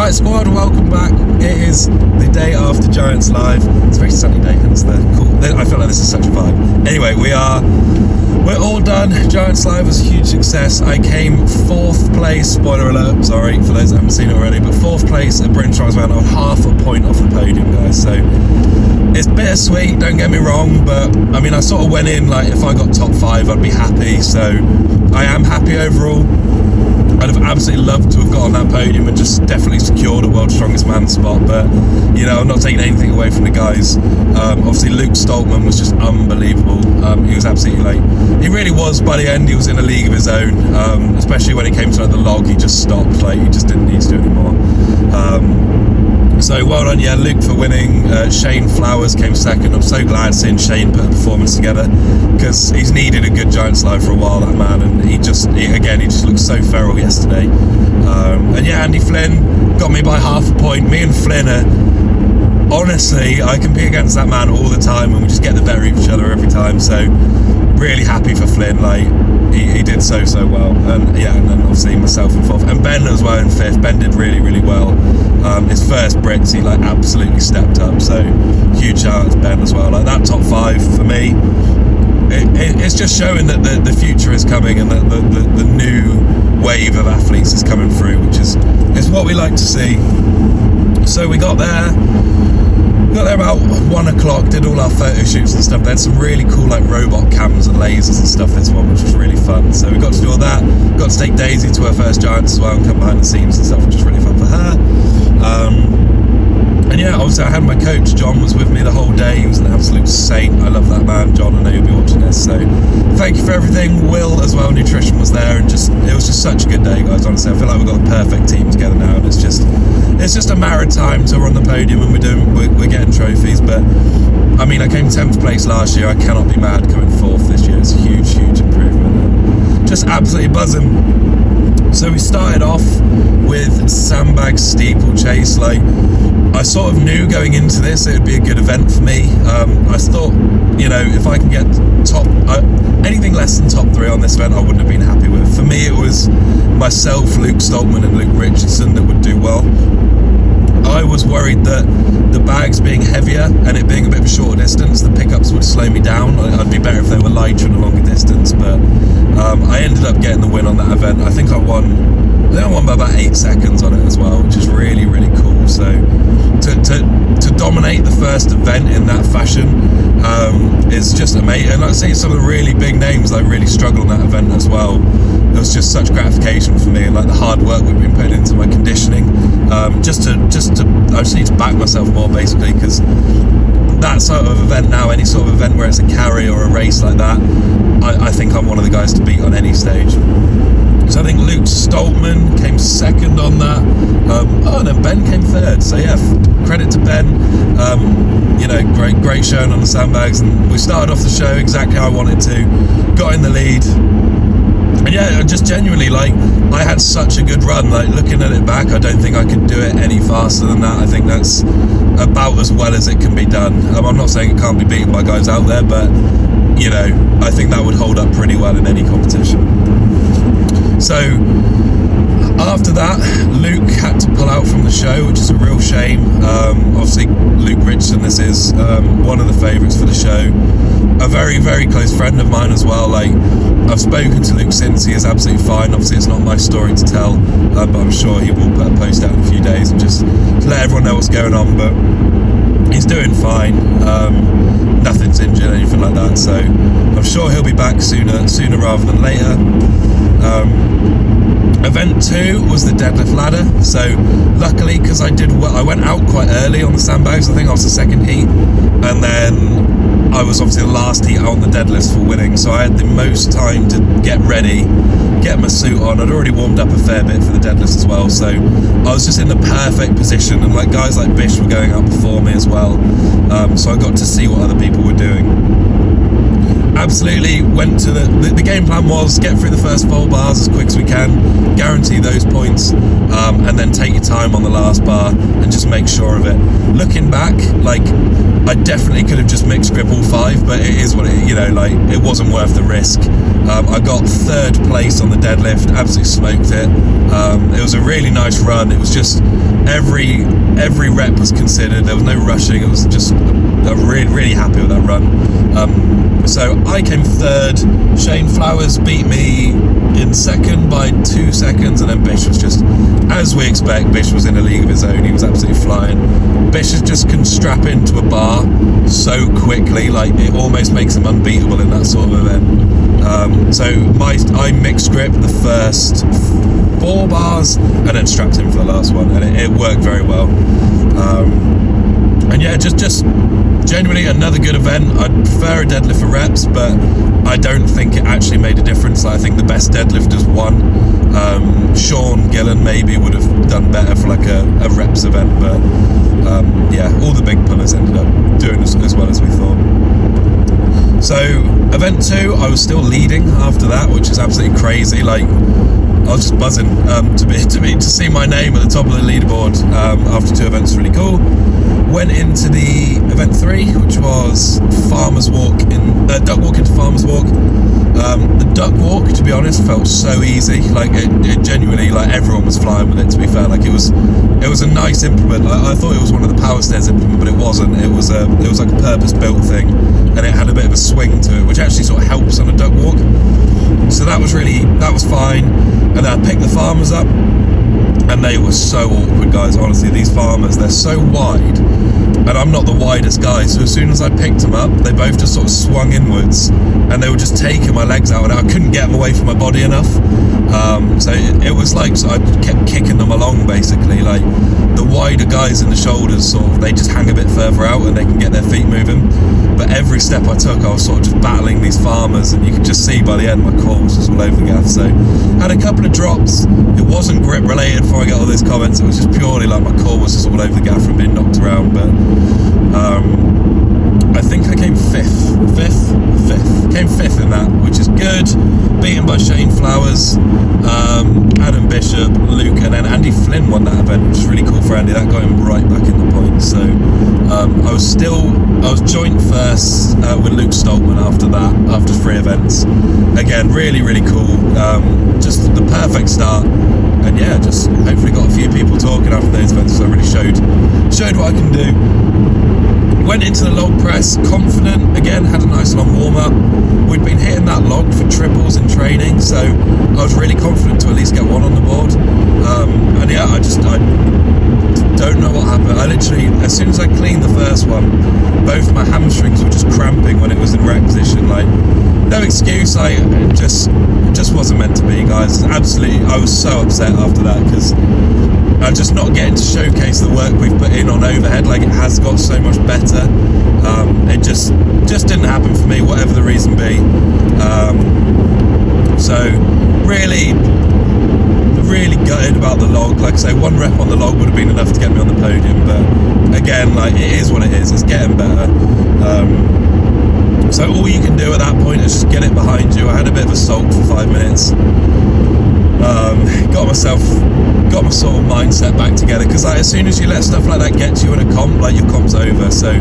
Right, squad, welcome back. It is the day after Giants Live. It's a very sunny day, hence the cool. I feel like this is such a vibe. Anyway, we're all done. Giants Live was a huge success. I came 4th place, spoiler alert, sorry for those that haven't seen it already, but 4th place at Britain's Strongest Man on half a point off the podium, guys. So it's bittersweet, don't get me wrong, but I mean, I sort of went in like if I got top 5, I'd be happy. So I am happy overall. I'd have absolutely loved to have got on that podium and just definitely secured a World's Strongest Man spot, but you know, I'm not taking anything away from the guys. Obviously Luke Stoltman was just unbelievable. He was absolutely like, he really was. By the end he was in a league of his own, especially when it came to like the log. He just stopped, like he just didn't need to do anymore. So well done, yeah, Luke for winning. Shane Flowers came second. I'm so glad seeing Shane put a performance together, because he's needed a good Giants Live for a while, that man, and he just looked so feral yesterday. And yeah, Andy Flynn got me by half a point. Me and Flynn are, honestly, I compete against that man all the time, and we just get the better of each other every time. So really happy for Flynn. Like he did so well, and yeah, and then obviously myself in 4th, and Ben as well in 5th. Ben did really well. His first Brits, he like absolutely stepped up. So huge shout out to Ben as well. Like that top 5 for me, it's just showing that the future is coming, and that the new wave of athletes is coming through, which is what we like to see. So we got there about 1 o'clock, did all our photo shoots and stuff. They had some really cool like robot cams and lasers and stuff this one, which was really fun. So we got to do all that, got to take Daisy to her first Giants as well and come behind the scenes and stuff, which was really fun for her. And yeah, obviously I had my coach, John, was with me the whole day. He was an absolute saint. I love that man, John. I know you'll be watching this, so thank you for everything. Will as well, nutrition was there, and it was just such a good day, guys. Honestly, I feel like we've got a perfect team together now, and it's just a matter of time till we're on the podium and we're getting trophies. But I mean, I came 10th place last year. I cannot be mad coming 4th this year. It's a huge improvement. Just absolutely buzzing. So we started off with sandbag steeplechase. Like, I sort of knew going into this it would be a good event for me. I thought, you know, if I can get anything less than top 3 on this event, I wouldn't have been happy with. For me, it was myself, Luke Stoltman and Luke Richardson that would do well. I was worried that the bags being heavier and it being a bit of a shorter distance, the pickups would slow me down. I'd be better if they were lighter and a longer distance, but I ended up getting the win on that event. I think I won by about 8 seconds on it as well, which is really cool. So to dominate the first event in that fashion is just amazing. And like I say, some of the really big names like really struggle on that event as well. It was just such gratification for me, and like the hard work we've been putting into my conditioning. I just need to back myself more, basically, because that sort of event now, any sort of event where it's a carry or a race like that, I think I'm one of the guys to beat on any stage. So I think Luke Stoltman came 2nd on that. And then Ben came 3rd. So yeah, credit to Ben. You know, great showing on the sandbags, and we started off the show exactly how I wanted to. Got in the lead. And yeah, just genuinely, like, I had such a good run. Like, looking at it back, I don't think I could do it any faster than that. I think that's about as well as it can be done. I'm not saying it can't be beaten by guys out there, but, you know, I think that would hold up pretty well in any competition. So after that, Luke had to pull out from the show, which is a real shame. Obviously, Luke Richardson, this is one of the favourites for the show. A very close friend of mine as well. Like, I've spoken to Luke since. He is absolutely fine. Obviously, it's not my story to tell, but I'm sure he will put a post out in a few days and just to let everyone know what's going on. But he's doing fine. Nothing's injured, anything like that. So I'm sure he'll be back sooner rather than later. Event 2 was the deadlift ladder. So luckily, because I went out quite early on the sandbags. I think I was the 2nd heat, and then I was obviously the last heat out on the deadlifts for winning, so I had the most time to get ready, get my suit on. I'd already warmed up a fair bit for the deadlifts as well, so I was just in the perfect position, and like guys like Bish were going out before me as well, so I got to see what other people were doing. absolutely went to the game plan was get through the first 4 bars as quick as we can, guarantee those points, and then take your time on the last bar and just make sure of it. Looking back, like, I definitely could have just mixed grip all 5, but it is what it, you know, like, it wasn't worth the risk. I got 3rd place on the deadlift, absolutely smoked it. It was a really nice run. It was just every rep was considered. There was no rushing. It was just really happy with that run. So I came 3rd. Shane Flowers beat me in 2nd by 2 seconds, and then Bish was just, as we expect, Bish was in a league of his own. He was absolutely flying. Bish just can strap into a bar so quickly, like it almost makes him unbeatable in that sort of event. So I mixed grip the first 4 bars and then strapped him for the last one, and it worked very well. And yeah, just genuinely another good event. I'd prefer a deadlift for reps, but I don't think it actually made a difference. I think the best deadlifters won. Sean Gillen maybe would have done better for like a reps event, but yeah, all the big pullers ended up doing as well as we thought. So event 2, I was still leading after that, which is absolutely crazy. Like, I was just buzzing to see my name at the top of the leaderboard after 2 events. Really cool. Went into the event 3, which was Farmers Walk duck walk into Farmers Walk. The duck walk, to be honest, felt so easy. Like it genuinely, like everyone was flying with it. To be fair, like it was a nice implement. I thought it was one of the power stairs implement, but it wasn't. It was like a purpose-built thing, and it had a bit of a swing to it, which actually sort of helps on a duck walk. So that was fine. And then I picked the farmers up, and they were so awkward, guys. Honestly, these farmers, they're so wide, and I'm not the widest guy, so as soon as I picked them up, they both just sort of swung inwards, and they were just taking my legs out, and I couldn't get them away from my body enough. So it was like, so I kept kicking them along, basically. Like, the wider guys in the shoulders, sort of, they just hang a bit further out, and they can get their feet moving. But every step I took, I was sort of just battling these farmers, and you could just see by the end my core was just all over the gaff. So had a couple of drops. It wasn't grip related before I got all those comments. It was just purely like my core was just all over the gaff from being knocked around. But I think I came fifth. Came fifth in that, which is good. Beaten by Shane Flowers, Adam Bishop, Luke, and then Andy Flynn won that event, which is really cool for Andy. That got him right back in the points. So I was joint first with Luke Stoltman after that, after 3 events. Again, really cool. Just the perfect start. And yeah, just hopefully got a few people talking after those events, so I really showed what I can do. Went into the log press confident, again, had a nice long warm-up. We'd been hitting that log for triples in training, so I was really confident to at least get 1 on the board. And yeah, I don't know what happened. I literally, as soon as I cleaned the first one, both my hamstrings were just cramping when it was in rep position. Like, no excuse, it just wasn't meant to be, guys. Absolutely, I was so upset after that, because I'm just not getting to showcase the work we've put in on overhead. Like, it has got so much better. It just didn't happen for me, whatever the reason be. So really gutted about the log. Like I say, 1 rep on the log would have been enough to get me on the podium, but again, like, it is what it is. It's getting better. So all you can do at that point is just get it behind you. I had a bit of a sulk for 5 minutes. Got my sort of mindset back together, because like, as soon as you let stuff like that get to you in a comp, like, your comp's over. So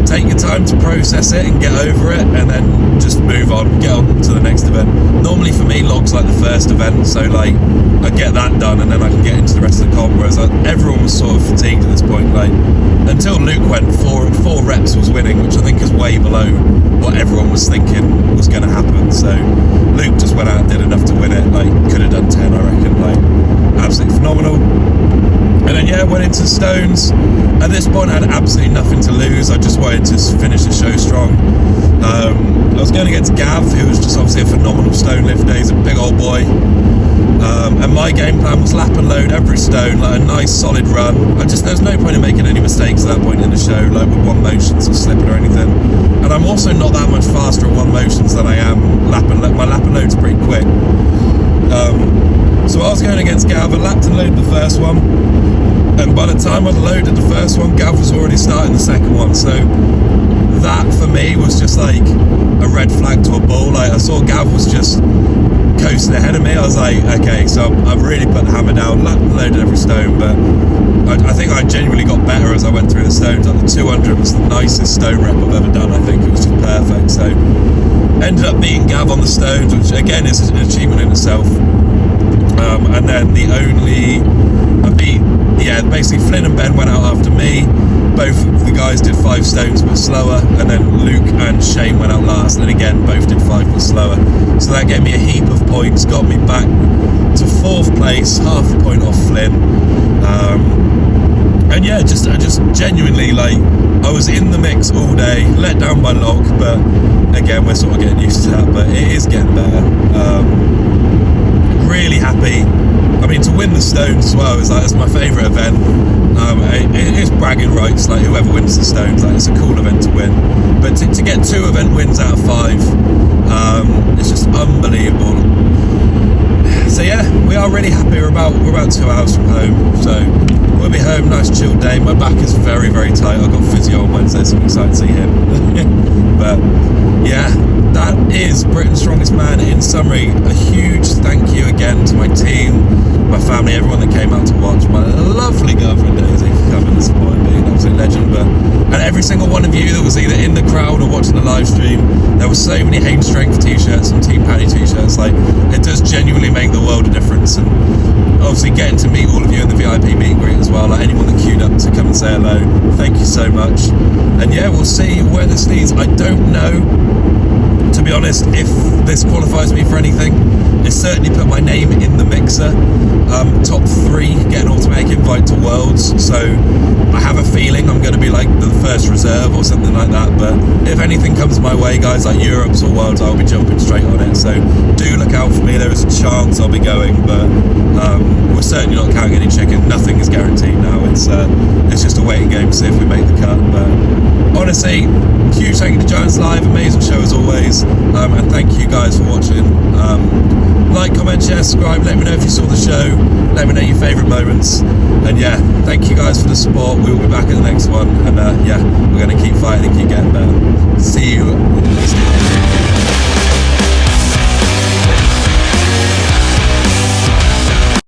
take your time to process it and get over it, and then just move on, get on to the next event. Normally for me, log's like the first event, so like I get that done and then I can get into the rest of the comp, whereas everyone was sort of fatigued at this point. Like, until Luke went, 4 reps was winning, which I think is way below what everyone was thinking was going to happen. So Luke just went out and did enough to win it. Like, could have done 10, I reckon. Like, absolutely phenomenal. And then yeah, went into stones. At this point I had absolutely nothing to lose. I just wanted to finish the show strong. I was going against Gav, who was just obviously a phenomenal stone lifter. He's a big old boy. And my game plan was lap and load every stone, like a nice solid run. There was no point in making any mistakes at that point in the show, like with 1 motions or slipping or anything. And I'm also not that much faster at 1 motions than I am lap and load. My lap and load's pretty quick. So I was going against Gav. I lapped and loaded the first one, and by the time I'd loaded the first one, Gav was already starting the second one. So that for me was just like a red flag to a bull. Like I saw Gav was just coasting ahead of me. I was like, okay, so I've really put the hammer down, loaded every stone, but I think I genuinely got better as I went through the stones. Like the 200 was the nicest stone rep I've ever done. I think it was just perfect. So ended up beating Gav on the stones, which again is an achievement in itself. And then basically Flynn and Ben went out after me. Both of the guys did 5 stones but slower, and then Luke and Shane went out last, and again both did 5 but slower. So that gave me a heap of points, got me back to 4th place, half a point off Flynn. And yeah, I just genuinely, like, I was in the mix all day, let down by Locke, but again we're sort of getting used to that, but it is getting better. Really happy. I mean, to win the stones as well is like, it's my favourite event. It is bragging rights, like whoever wins the stones, like it's a cool event to win. But to get 2 event wins out of 5, it's just unbelievable. So yeah, we are really happy. We're about 2 hours from home, so we'll be home. Nice chill day. My back is very, very tight. I've got physio on Wednesday, so I'm excited to see him. But yeah, that is Britain's Strongest Man in summary. A huge thank you again to my team, my family, everyone that came out to watch. My lovely girlfriend Daisy for coming and supporting me, an absolute legend. And every single one of you that was either in the crowd or watching the live stream, there were so many Hain Strength t-shirts and Team Paddy t-shirts. Like, it does genuinely make the world a difference. And obviously getting to meet all of you in the VIP meet and greet as well, like anyone that queued up to come and say hello, thank you so much. And yeah, we'll see where this leads. I don't know, to be honest, if this qualifies me for anything. It certainly put my name in the mixer. Top 3, get an automatic invite to Worlds, so I have a feeling I'm going to be like the first reserve or something like that. But if anything comes my way, guys, like Europes or Worlds, I'll be jumping straight on it, so do look out for me. There is a chance I'll be going, but we're certainly not counting any chicken. Nothing is guaranteed now. It's just a waiting game to see if we make the cut. But honestly, huge thank you to Giants Live, amazing show as always, and thank you guys for watching. Like, comment, share, subscribe, let me know if you saw the show, let me know your favourite moments, and yeah, thank you guys for the support. We will be back in the next one, and yeah, we're going to keep fighting and keep getting better. See you next time.